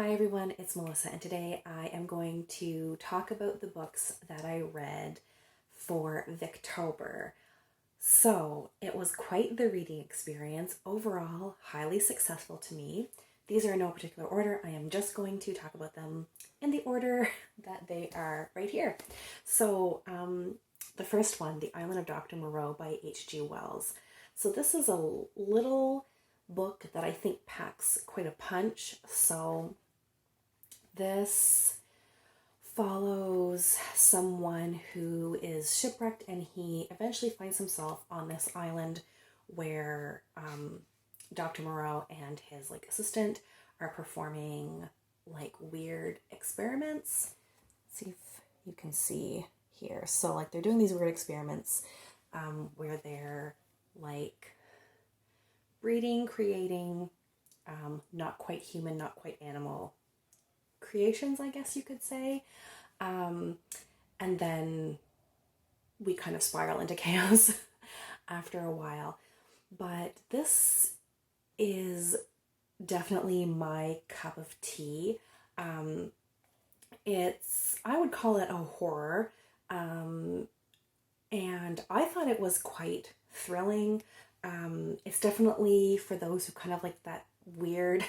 Hi everyone, it's Melissa, and today I am going to talk about the books that I read for Victober. So, it was quite the reading experience. Overall, highly successful to me. These are in no particular order. I am just going to talk about them in the order that they are right here. So, the first one, The Island of Dr. Moreau by H.G. Wells. So, this is a little book that I think packs quite a punch. So, this follows someone who is shipwrecked and he eventually finds himself on this island where Dr. Moreau and his assistant are performing weird experiments. Let's see if you can see here. So they're doing these weird experiments where they're breeding, creating not quite human, not quite animal creations, I guess you could say. And then we kind of spiral into chaos after a while. But this is definitely my cup of tea. I would call it a horror. And I thought it was quite thrilling. It's definitely for those who kind of like that weird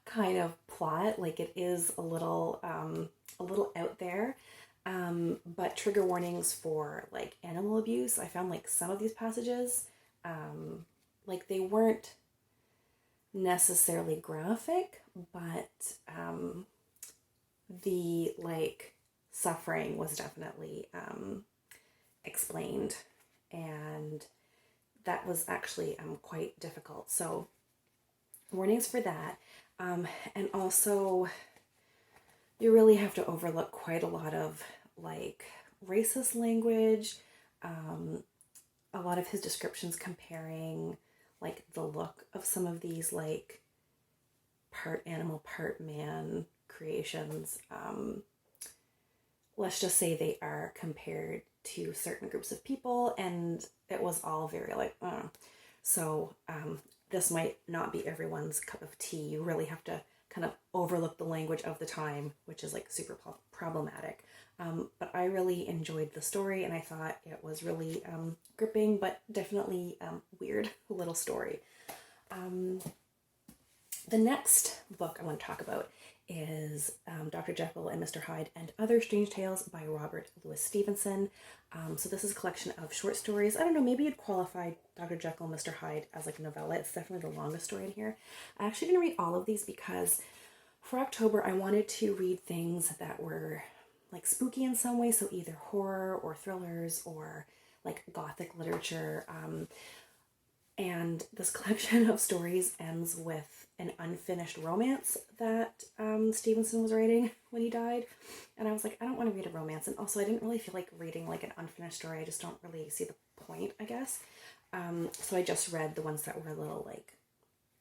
kind of plot. It is a little out there. But trigger warnings for animal abuse. I found some of these passages, they weren't necessarily graphic, but the suffering was definitely explained, and that was actually quite difficult. So warnings for that. And also, you really have to overlook quite a lot of racist language, a lot of his descriptions comparing the look of some of these part animal, part man creations. Let's just say they are compared to certain groups of people, and it was all very So this might not be everyone's cup of tea. You really have to kind of overlook the language of the time, which is super problematic. But I really enjoyed the story, and I thought it was really gripping, but definitely weird little story. The next book I want to talk about is Dr. Jekyll and Mr. Hyde and Other Strange Tales by Robert Louis Stevenson. So this is a collection of short stories. I don't know, maybe you'd qualify Dr. Jekyll and Mr. Hyde as a novella. It's definitely the longest story in here. I actually didn't read all of these because for October I wanted to read things that were spooky in some way, so either horror or thrillers or gothic literature. And this collection of stories ends with an unfinished romance that Stevenson was writing when he died. And I was like, I don't want to read a romance. And also I didn't really feel like reading an unfinished story. I just don't really see the point, I guess. So I just read the ones that were a little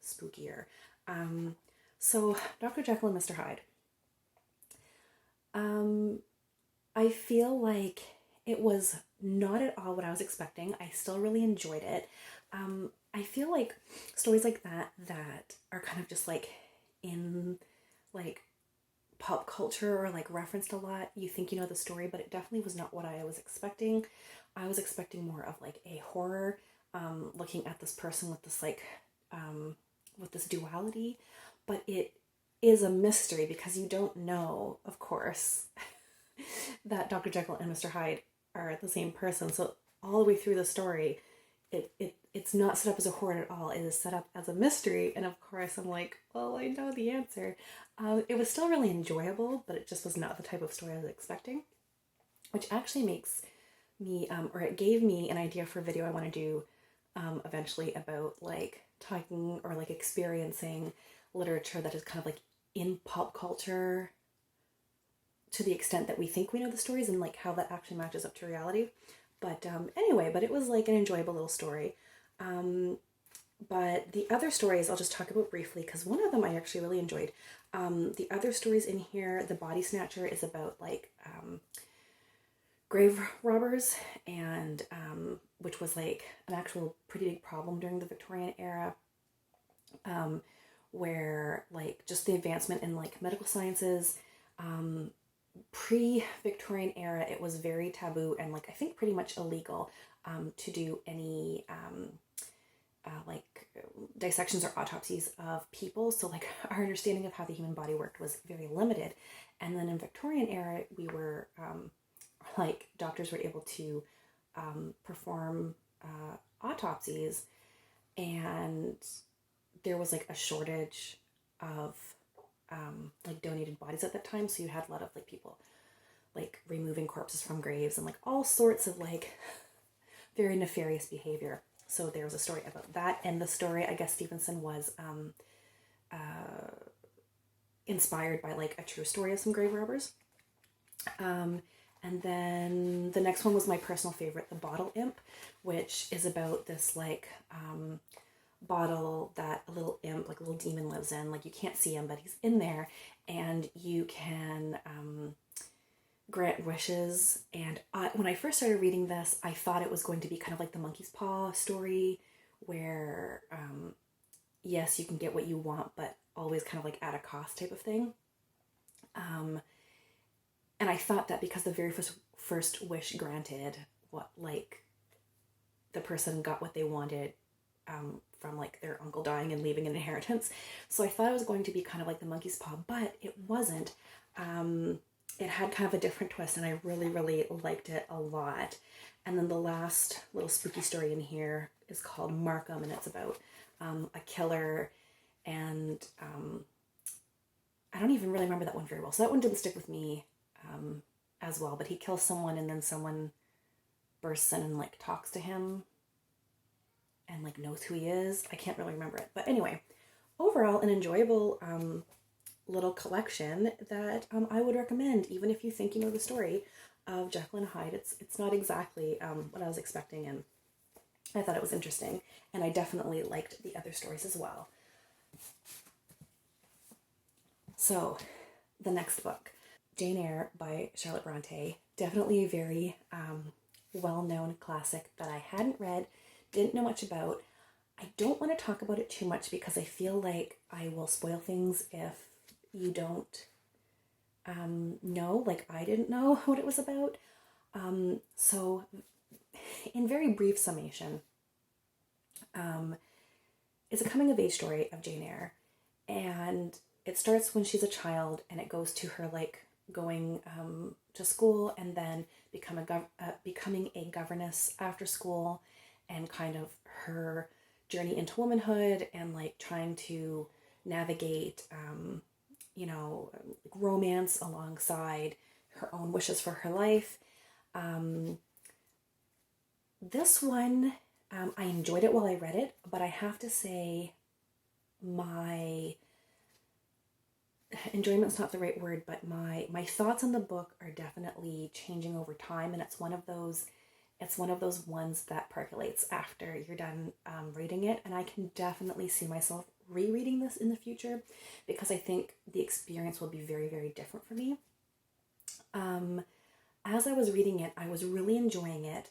spookier. So Dr. Jekyll and Mr. Hyde. I feel like it was not at all what I was expecting. I still really enjoyed it. I feel like stories like that are kind of just in pop culture or referenced a lot. You think you know the story, but it definitely was not what I was expecting. I was expecting more of a horror, looking at this person with this with this duality, but it is a mystery because you don't know, of course, that Dr. Jekyll and Mr. Hyde are the same person. So all the way through the story, it's not set up as a horror at all. It is set up as a mystery, and of course I'm well, I know the answer. It was still really enjoyable, but it just was not the type of story I was expecting, which actually makes me, or it gave me an idea for a video I want to do eventually about talking or experiencing literature that is kind of in pop culture to the extent that we think we know the stories, and how that actually matches up to reality. But anyway, but it was an enjoyable little story. But the other stories I'll just talk about briefly because one of them I actually really enjoyed. The other stories in here, The Body Snatcher is about grave robbers, and which was an actual pretty big problem during the Victorian era. where like just the advancement in like medical sciences, pre-Victorian era, it was very taboo and like I think pretty much illegal to do any like dissections or autopsies of people. So like our understanding of how the human body worked was very limited. And then in Victorian era, we were like doctors were able to perform autopsies, and there was like a shortage of like donated bodies at that time. So you had a lot of like people like removing corpses from graves and like all sorts of like very nefarious behavior. So there was a story about that, and the story, I guess Stevenson was inspired by like a true story of some grave robbers. And then the next one was my personal favorite, The Bottle Imp, which is about this like bottle that a little imp, like a little demon lives in. Like you can't see him, but he's in there, and you can grant wishes. And when I first started reading this, I thought it was going to be kind of like the monkey's paw story, where yes, you can get what you want, but always kind of like at a cost type of thing. And I thought that because the very first wish granted, what like the person got what they wanted from like their uncle dying and leaving an inheritance. So I thought it was going to be kind of like the monkey's paw, but it wasn't. It had kind of a different twist, and I really, really liked it a lot. And then the last little spooky story in here is called Markham, and it's about a killer, and I don't even really remember that one very well. So that one didn't stick with me as well, but he kills someone, and then someone bursts in and like talks to him and like knows who he is. I can't really remember it, but anyway, overall an enjoyable little collection that I would recommend, even if you think you know the story of Jekyll and Hyde. It's not exactly what I was expecting, and I thought it was interesting, and I definitely liked the other stories as well. So the next book, Jane Eyre by Charlotte Brontë, definitely a very well-known classic that I hadn't read, didn't know much about. I don't want to talk about it too much because I feel like I will spoil things if you don't know, like I didn't know what it was about. So in very brief summation, it's a coming of age story of Jane Eyre, and it starts when she's a child, and it goes to her like going to school and then becoming a governess after school, and kind of her journey into womanhood and like trying to navigate romance alongside her own wishes for her life. This one, I enjoyed it while I read it, but I have to say my enjoyment's not the right word, but my thoughts on the book are definitely changing over time, and it's one of those ones that percolates after you're done reading it, and I can definitely see myself rereading this in the future because I think the experience will be very, very different for me. As I was reading it, I was really enjoying it,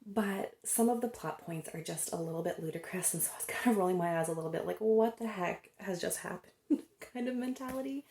but some of the plot points are just a little bit ludicrous, and so I was kind of rolling my eyes a little bit like, what the heck has just happened kind of mentality.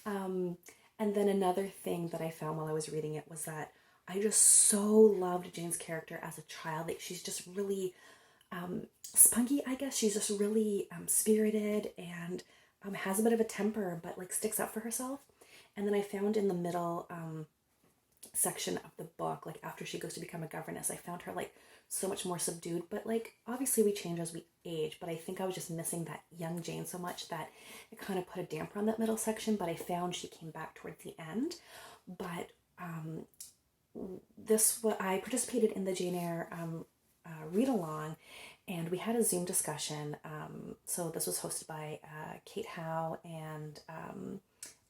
And then another thing that I found while I was reading it was that I just so loved Jane's character as a child. Like she's just really spunky, I guess. She's just really spirited and has a bit of a temper, but like sticks up for herself. And then I found in the middle section of the book, like after she goes to become a governess, I found her like so much more subdued, but like obviously we change as we age, but I think I was just missing that young Jane so much that it kind of put a damper on that middle section, but I found she came back towards the end. But I participated in the Jane Eyre read along, and we had a Zoom discussion. So this was hosted by Kate Howe and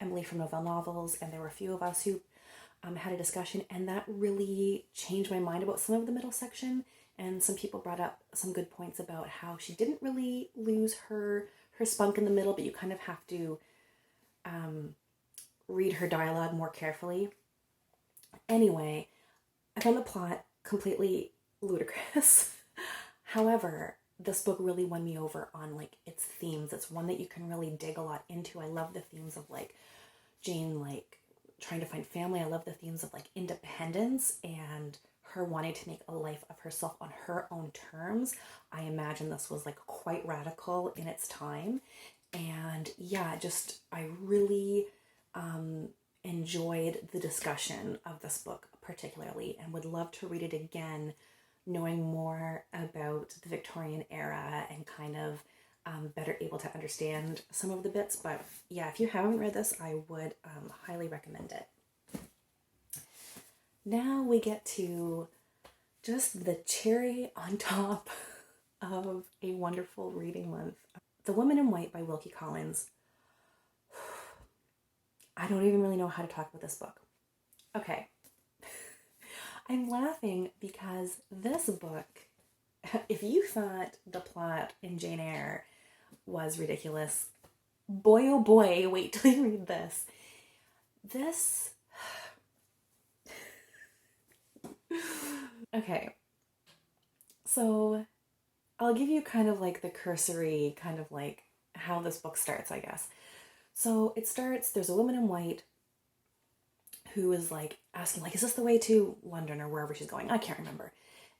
Emily from Novelle Novels, and there were a few of us who had a discussion, and that really changed my mind about some of the middle section. And some people brought up some good points about how she didn't really lose her spunk in the middle, but you kind of have to read her dialogue more carefully. Anyway, I found the plot completely ludicrous. However, this book really won me over on like its themes. It's one that you can really dig a lot into. I love the themes of like Jane like trying to find family. I love the themes of like independence and her wanting to make a life of herself on her own terms. I imagine this was like quite radical in its time. And yeah, just I really enjoyed the discussion of this book particularly and would love to read it again, knowing more about the Victorian era and kind of better able to understand some of the bits. But yeah, if you haven't read this, I would highly recommend it. Now we get to just the cherry on top of a wonderful reading month. The Woman in White by Wilkie Collins. I don't even really know how to talk about this book. Okay. I'm laughing because this book, if you thought the plot in Jane Eyre was ridiculous, boy oh boy, wait till you read this. Okay. So I'll give you kind of like the cursory, kind of like how this book starts, I guess. So it starts, there's a woman in white who is like asking, like, is this the way to London or wherever she's going? I can't remember.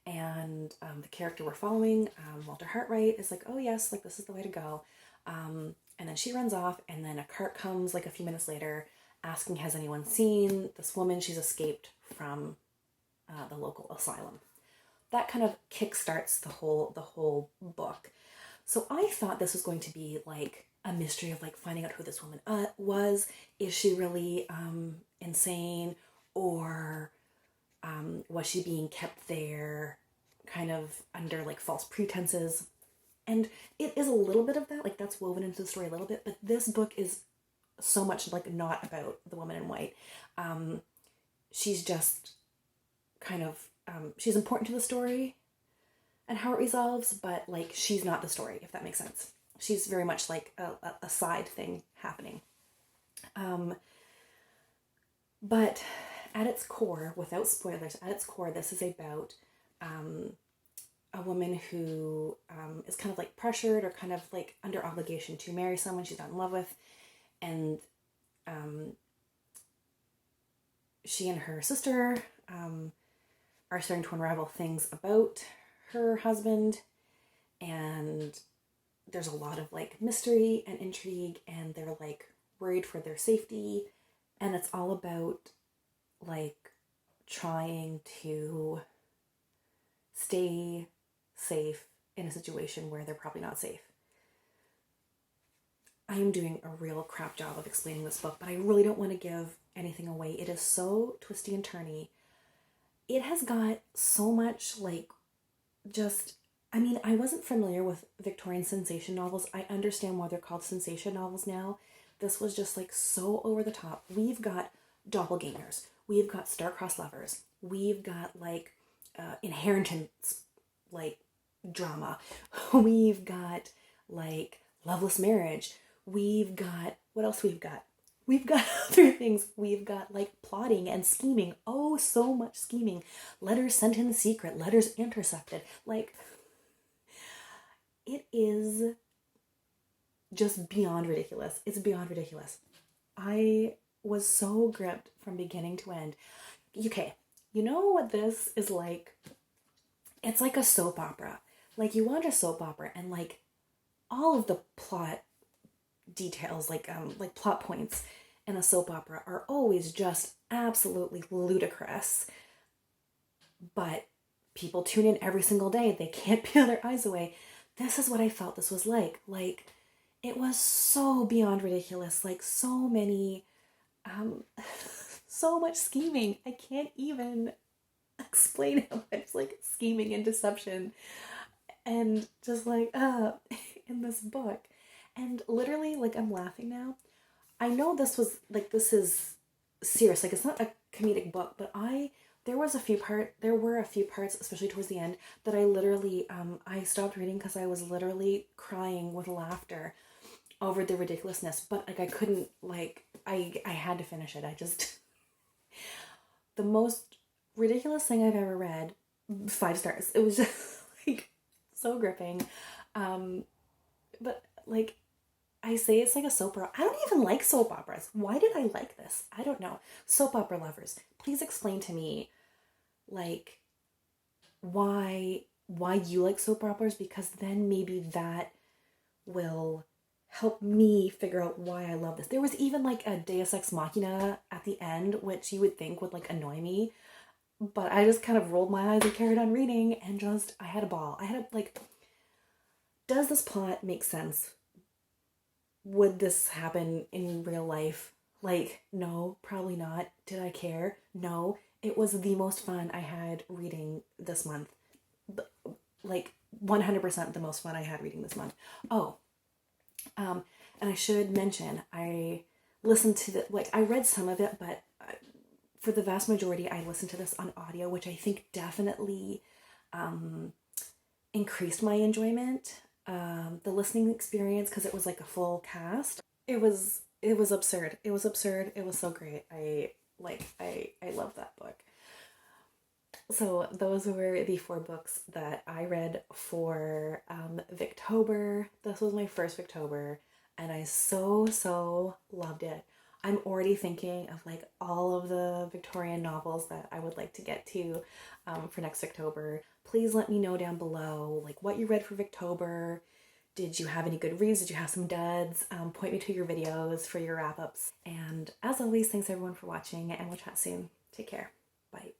And the character we're following, Walter Hartwright, is like, oh yes, like this is the way to go. And then she runs off, and then a cart comes like a few minutes later asking, has anyone seen this woman? She's escaped from the local asylum. That kind of kickstarts the whole book. So I thought this was going to be like a mystery of like finding out who this woman was. Is she really insane, or was she being kept there kind of under like false pretenses? And it is a little bit of that, like that's woven into the story a little bit, but this book is so much like not about the woman in white. She's just kind of, she's important to the story and how it resolves, but like she's not the story, if that makes sense. She's very much like a side thing happening. But at its core, without spoilers, at its core, this is about a woman who is kind of like pressured or kind of like under obligation to marry someone she's not in love with. And she and her sister are starting to unravel things about her husband. And there's a lot of like mystery and intrigue, and they're like worried for their safety. And it's all about like trying to stay safe in a situation where they're probably not safe. I am doing a real crap job of explaining this book, but I really don't want to give anything away. It is so twisty and turny. It has got so much like just, I mean, I wasn't familiar with Victorian sensation novels. I understand why they're called sensation novels now. This was just like so over the top. We've got doppelgangers. We've got star-crossed lovers. We've got like inheritance like drama. We've got like loveless marriage. We've got, what else we've got? We've got other things. We've got like plotting and scheming. Oh, so much scheming. Letters sent in secret. Letters intercepted. Like, it is just beyond ridiculous. It's beyond ridiculous. I was so gripped from beginning to end. Okay, you know what this is like? It's like a soap opera. Like you watch a soap opera and like all of the plot details, like plot points in a soap opera are always just absolutely ludicrous. But people tune in every single day. They can't peel their eyes away. This is what I felt this was like. Like, it was so beyond ridiculous. Like, so many, so much scheming. I can't even explain how much, like, scheming and deception and just, like, in this book. And literally, like, I'm laughing now. I know this was, like, this is serious. Like, it's not a comedic book, but there were a few parts, especially towards the end, that I literally, I stopped reading because I was literally crying with laughter over the ridiculousness, but like I couldn't, like, I had to finish it. I just, the most ridiculous thing I've ever read, 5 stars. It was just like so gripping. But like I say, it's like a soap opera. I don't even like soap operas. Why did I like this? I don't know. Soap opera lovers, please explain to me, like, why you like soap operas, because then maybe that will help me figure out why I love this. There was even like a Deus Ex Machina at the end, which you would think would like annoy me, but I just kind of rolled my eyes and carried on reading, and just I had a ball. I had a like, does this plot make sense? Would this happen in real life? Like, no, probably not. Did I care? No. It was the most fun I had reading this month. Like 100% the most fun I had reading this month. Oh, and I should mention, I listened to the, like, I read some of it, but for the vast majority, I listened to this on audio, which I think definitely increased my enjoyment. The listening experience, because it was like a full cast. It was absurd. It was absurd. It was so great. I love that book. So those were the 4 books that I read for Victober. This was my first Victober, and I so loved it. I'm already thinking of like all of the Victorian novels that I would like to get to for next October. Please let me know down below like what you read for Victober. Did you have any good reads? Did you have some duds? Point me to your videos for your wrap ups. And as always, thanks everyone for watching, and we'll chat soon. Take care. Bye.